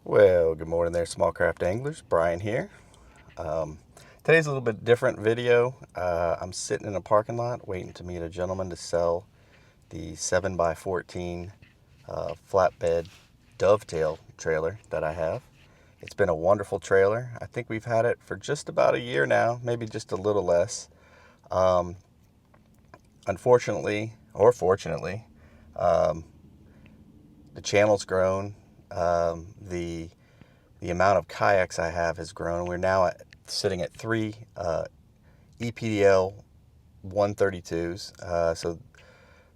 Well, good morning there, small craft anglers. Brian here. Today's a little bit different video. I'm sitting in a parking lot waiting to meet a gentleman to sell the 7x14 flatbed dovetail trailer that I have. It's been a wonderful trailer. I think we've had it for just about a year now, maybe just a little less. Unfortunately, or fortunately, the channel's grown. The amount of kayaks I have has grown. We're now sitting at 3 EPDL 132s. So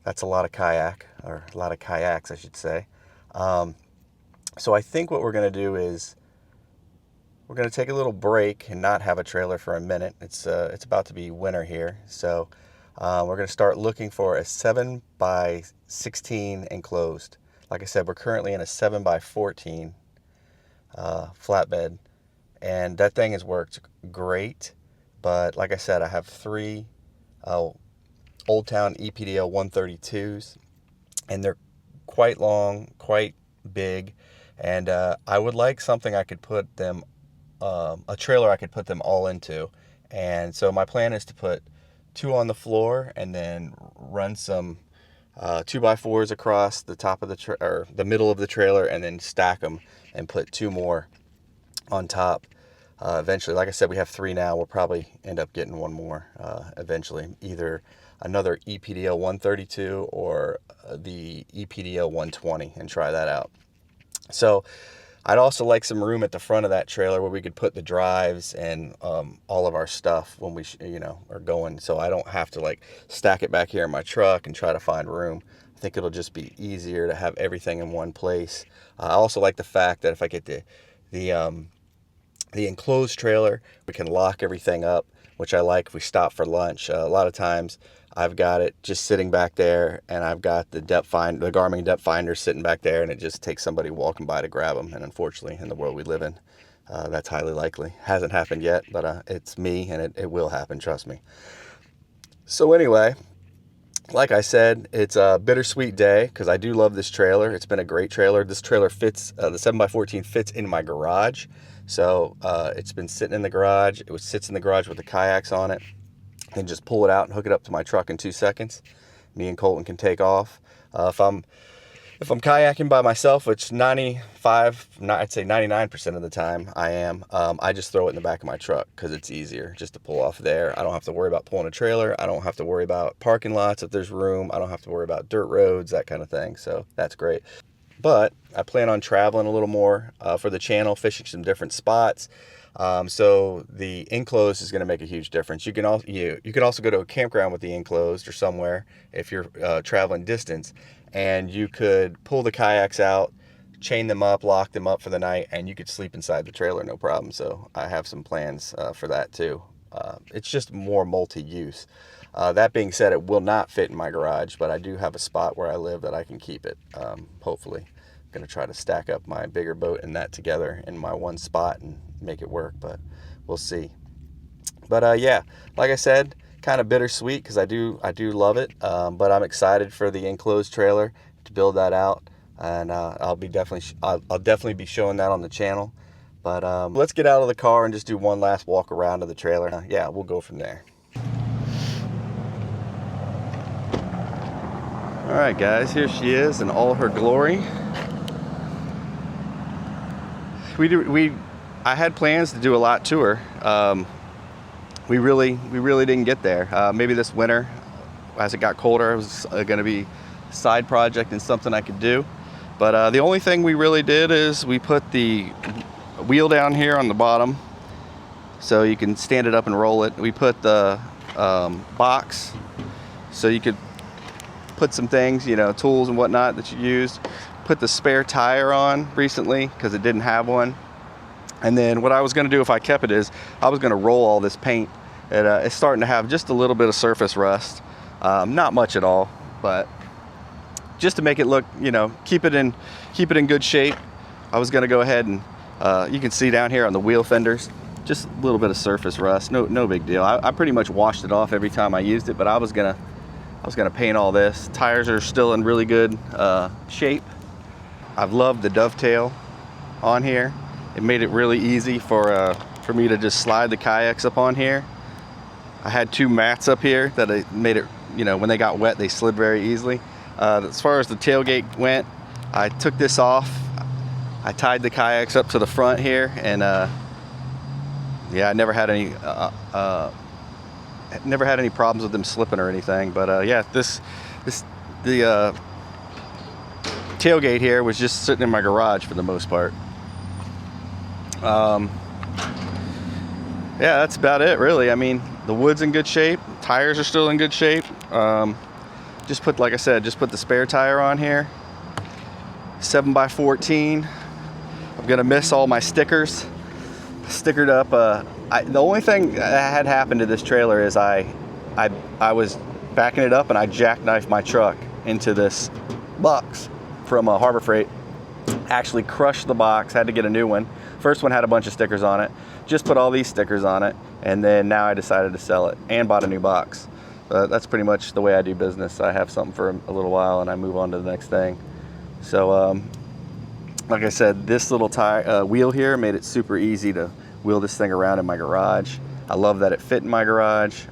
that's a lot of kayak, or a lot of kayaks, I should say. So I think what we're going to do is we're going to take a little break and not have a trailer for a minute. It's about to be winter here, so we're going to start looking for a 7x16 enclosed. Like I said, we're currently in a 7x14 flatbed, and that thing has worked great. But like I said, I have 3 Old Town EPDL 132s, and they're quite long, quite big, and I would like something I could put them, a trailer I could put them all into. And so my plan is to put 2 on the floor and then run some 2x4s across the top of the middle of the trailer, and then stack them and put 2 more on top eventually. Like I said, we have 3 now. We'll probably end up getting 1 more eventually, either another EPDL 132 or the EPDL 120, and try that out. So I'd also like some room at the front of that trailer where we could put the drives and all of our stuff when we are going, so I don't have to like stack it back here in my truck and try to find room. I think it'll just be easier to have everything in one place. I also like the fact that if I get the enclosed trailer, we can lock everything up, which I like if we stop for lunch. A lot of times I've got it just sitting back there, and I've got the Garmin depth finder sitting back there, and it just takes somebody walking by to grab them. And unfortunately, in the world we live in, that's highly likely. Hasn't happened yet, but it's me, and it will happen, trust me. So anyway, like I said, it's a bittersweet day because I do love this trailer. It's been a great trailer. This trailer fits, the 7x14 fits in my garage. So it's been sitting in the garage. It sits in the garage with the kayaks on it. And just pull it out and hook it up to my truck in 2 seconds. Me and Colton can take off. If I'm kayaking by myself, which I'd say 99% of the time I am, I just throw it in the back of my truck because it's easier just to pull off there. I don't have to worry about pulling a trailer. I don't have to worry about parking lots if there's room. I don't have to worry about dirt roads, that kind of thing. So that's great. But I plan on traveling a little more for the channel, fishing some different spots. So the enclosed is going to make a huge difference. You can also go to a campground with the enclosed or somewhere if you're traveling distance, and you could pull the kayaks out, chain them up, lock them up for the night, and you could sleep inside the trailer no problem. So I have some plans for that too. It's just more multi-use. That being said, it will not fit in my garage, but I do have a spot where I live that I can keep it, hopefully. I'm going to try to stack up my bigger boat and that together in my one spot and make it work, but we'll see. But yeah, like I said, kind of bittersweet because I do love it, but I'm excited for the enclosed trailer to build that out, and I'll definitely be showing that on the channel. But let's get out of the car and just do one last walk around to the trailer. Yeah, we'll go from there. All right, guys, here she is in all her glory. I had plans to do a lot to her. We really didn't get there. Maybe this winter, as it got colder, it was going to be a side project and something I could do. But the only thing we really did is we put the wheel down here on the bottom, so you can stand it up and roll it. We put the box, so you could put some things, tools and whatnot that you used. Put the spare tire on recently because it didn't have one. And then what I was going to do if I kept it is I was going to roll all this paint. It's starting to have just a little bit of surface rust, not much at all, but just to make it look, keep it in good shape. I was going to go ahead and you can see down here on the wheel fenders, just a little bit of surface rust. No big deal. I pretty much washed it off every time I used it, but I was gonna paint all this. Tires are still in really good shape. I've loved the dovetail on here. It made it really easy for me to just slide the kayaks up on here. I had 2 mats up here that it made it, you know, when they got wet, they slid very easily. As far as the tailgate went, I took this off. I tied the kayaks up to the front here, and yeah, I never had any problems with them slipping or anything. But yeah, the tailgate here was just sitting in my garage for the most part. Yeah, that's about it, really. I mean, the wood's in good shape. Tires are still in good shape. Just put, like I said, just put the spare tire on here. 7x14. I'm gonna miss all my stickers. Stickered up. The only thing that had happened to this trailer is I was backing it up and I jackknifed my truck into this box from Harbor Freight. Actually crushed the box. Had to get a new one. First one had a bunch of stickers on it. Just put all these stickers on it, and then now I decided to sell it and bought a new box. That's pretty much the way I do business. I have something for a little while and I move on to the next thing. So like I said, this little wheel here made it super easy to wheel this thing around in my garage. I love that it fit in my garage.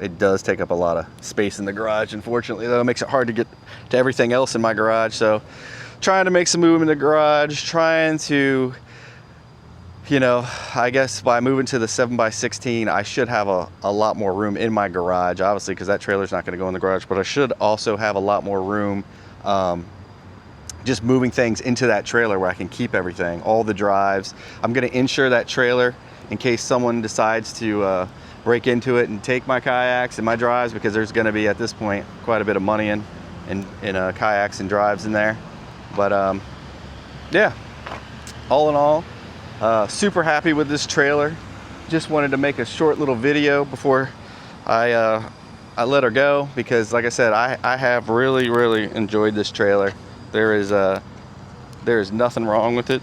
It does take up a lot of space in the garage, unfortunately, though. It makes it hard to get to everything else in my garage. So trying to make some movement in the garage, trying to, you know, I guess by moving to the 7x16, I should have a lot more room in my garage, obviously, because that trailer's not going to go in the garage, but I should also have a lot more room just moving things into that trailer where I can keep everything, all the drives. I'm going to insure that trailer in case someone decides to break into it and take my kayaks and my drives, because there's going to be, at this point, quite a bit of money in kayaks and drives in there. But yeah, all in all, super happy with this trailer. Just wanted to make a short little video before I let her go, because like I said, I have really enjoyed this trailer. There is nothing wrong with it.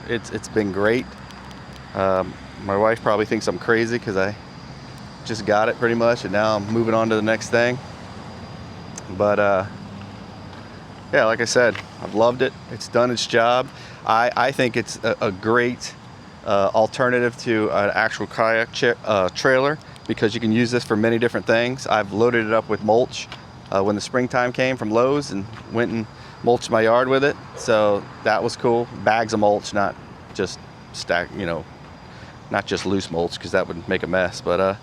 It's been great. My wife probably thinks I'm crazy because I just got it pretty much, and now I'm moving on to the next thing. But yeah, like I said, I've loved it. It's done its job. I think it's a great alternative to an actual kayak trailer, because you can use this for many different things. I've loaded it up with mulch when the springtime came from Lowe's, and went and mulched my yard with it. So that was cool. Bags of mulch, not just not just loose mulch, because that would make a mess. But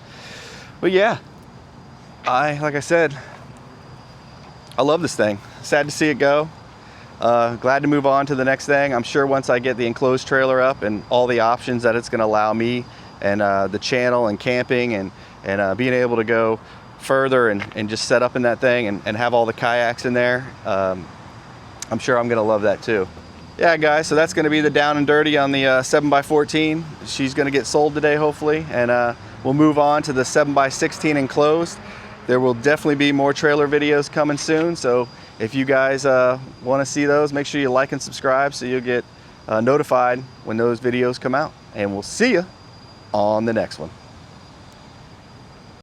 yeah, like I said, I love this thing. Sad to see it go. Glad to move on to the next thing. I'm sure once I get the enclosed trailer up and all the options that it's going to allow me, and the channel and camping and being able to go further and just set up in that thing and have all the kayaks in there, I'm sure I'm going to love that too. Yeah, guys, so that's going to be the down and dirty on the 7x14. She's going to get sold today, hopefully, and we'll move on to the 7x16 enclosed. There will definitely be more trailer videos coming soon, so if you guys want to see those, make sure you like and subscribe so you'll get notified when those videos come out. And we'll see you on the next one.